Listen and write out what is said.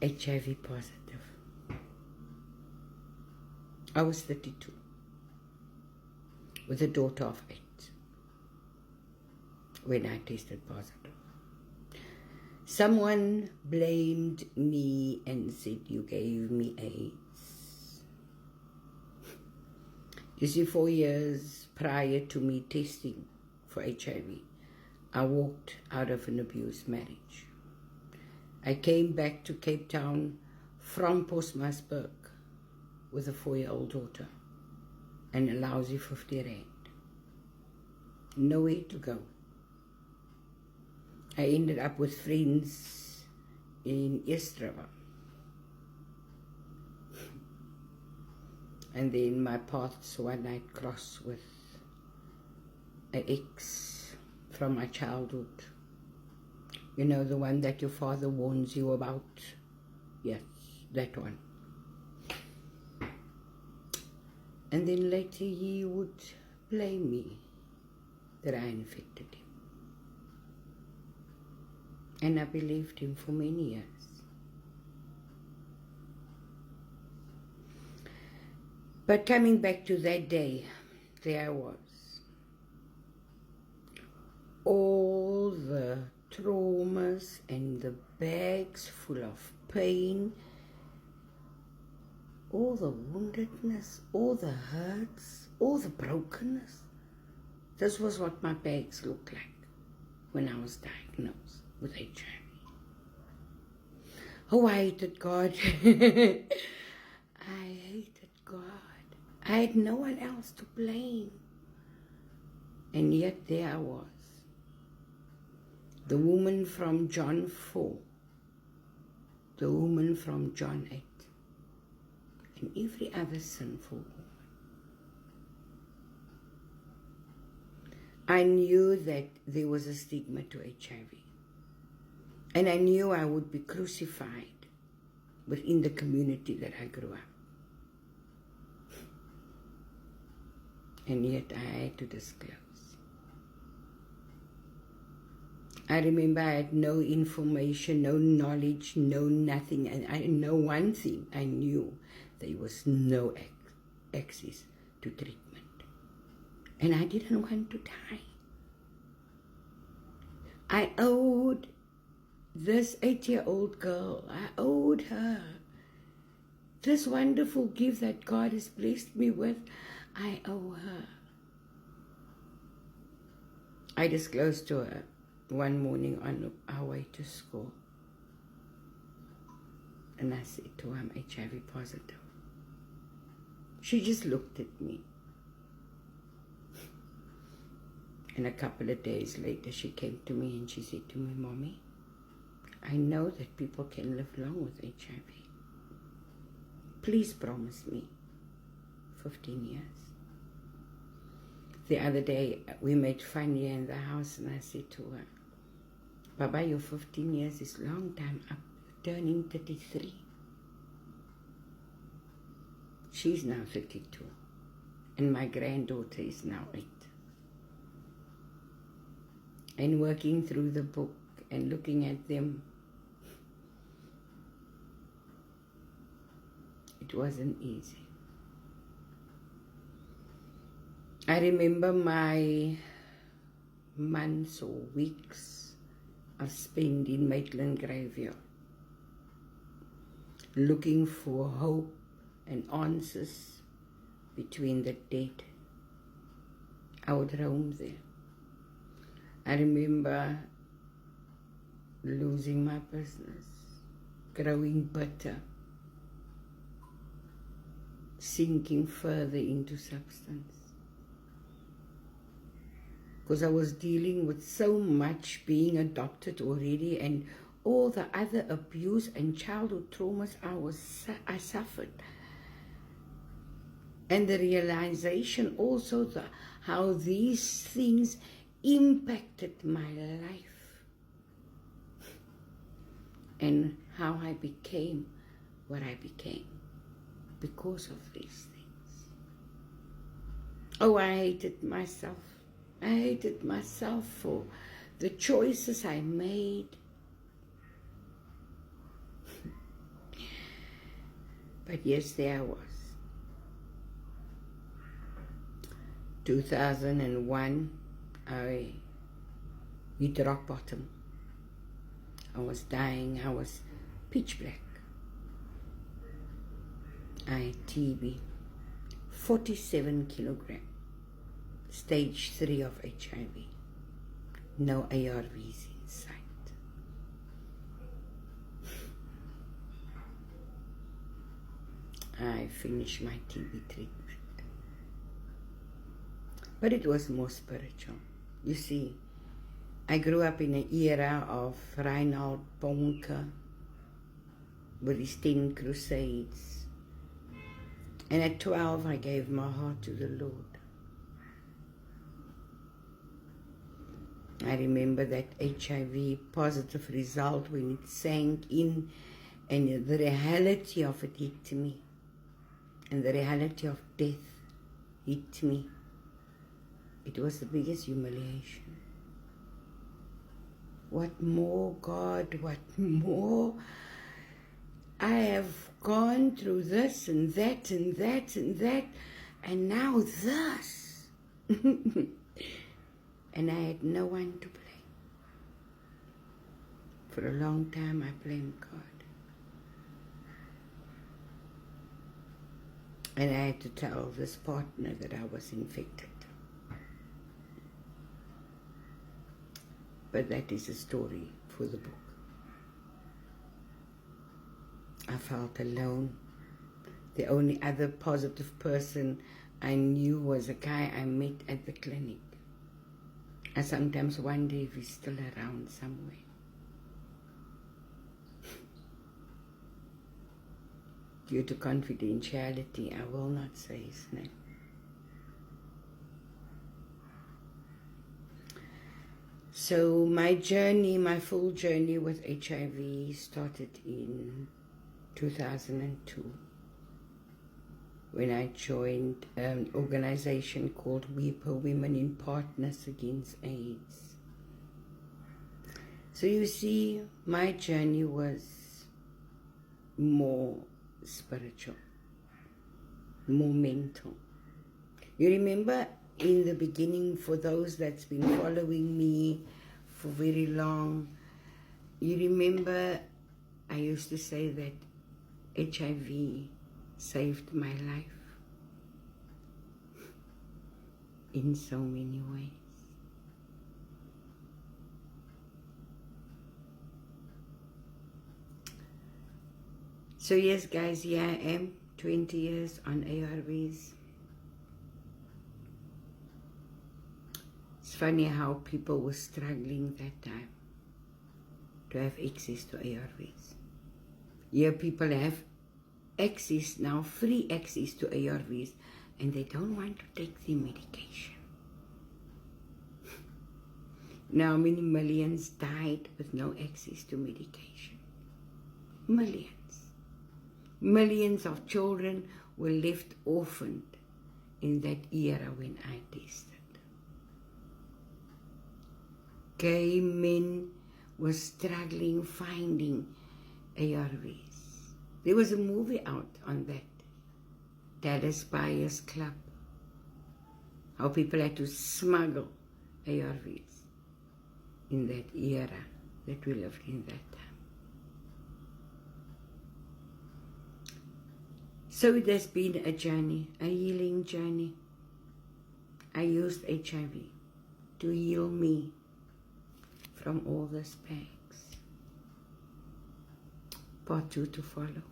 HIV positive. I was 32 with a daughter of 8 when I tested positive. Someone blamed me and said, you gave me AIDS. You see, 4 years prior to me testing for HIV, I walked out of an abused marriage. I came back to Cape Town from Postmasburg with a 4-year-old daughter and a lousy 50 rand. Nowhere to go. I ended up with friends in Estrava. And then my paths one night crossed with an ex from my childhood. You know, the one that your father warns you about? Yes, that one. And then later he would blame me that I infected him. And I believed him for many years. But coming back to that day, there I was. All the traumas and the bags full of pain, all the woundedness, all the hurts, all the brokenness. This was what my bags looked like when I was diagnosed with HIV. Oh, I hated God. I hated God. I had no one else to blame. And yet there I was. The woman from John 4. The woman from John 8. And every other sinful woman. I knew that there was a stigma to HIV. And I knew I would be crucified within the community that I grew up. And yet I had to disclose. I remember I had no information, no knowledge, no nothing. And I know one thing, I knew there was no access to treatment. And I didn't want to die. I owed this 8-year-old girl, I owed her this wonderful gift that God has blessed me with. I owe her. I disclosed to her one morning on our way to school. And I said to her, I'm HIV positive. She just looked at me. And a couple of days later, she came to me and she said to me, Mommy, I know that people can live long with HIV. Please promise me 15 years. The other day, we made fun here in the house and I said to her, Baba, your 15 years is a long time up, turning 33. She's now 32. And my granddaughter is now 8. And working through the book and looking at them, it wasn't easy. I remember my months or weeks of spent in Maitland Graveyard, looking for hope and answers between the dead. I would roam there. I remember losing my business, growing bitter, sinking further into substance. Because I was dealing with so much, being adopted already, and all the other abuse and childhood traumas I suffered. And the realization also how these things impacted my life and how I became what I became because of these things. Oh, I hated myself. I hated myself for the choices I made. But yes, there I was. 2001, I hit rock bottom. I was dying. I was pitch black. I had TB, 47 kilograms, stage 3 of HIV, no ARVs in sight. I finished my TB treatment. But it was more spiritual. You see, I grew up in an era of Reinhard Bonnke with his 10 crusades. And at 12, I gave my heart to the Lord. I remember that HIV positive result when it sank in, and the reality of it hit me. And the reality of death hit me. It was the biggest humiliation. What more, God, what more? I have gone through this and that and that and that, and now this. And I had no one to blame. For a long time, I blamed God. And I had to tell this partner that I was infected. But that is a story for the book. I felt alone. The only other positive person I knew was a guy I met at the clinic. I sometimes wonder if he's still around somewhere. Due to confidentiality, I will not say his name. So my journey, my full journey with HIV started in 2002 when I joined an organization called WIPO, Women in Partners Against AIDS. So you see, my journey was more spiritual, more mental. You remember in the beginning, for those that's been following me for very long, you remember I used to say that HIV saved my life in so many ways. So yes, guys, here I am, 20 years on ARVs. It's funny how people were struggling that time to have access to ARVs. Here people have access now, free access to ARVs, and they don't want to take the medication. Now many millions died with no access to medication. Millions. Millions of children were left orphaned in that era when I tested. Gay men were struggling finding ARVs. There was a movie out on that, Dallas Buyers Club, how people had to smuggle ARVs in that era that we lived in that time. So it has been a journey, a healing journey. I used HIV to heal me from all these pangs. Part 2 to follow.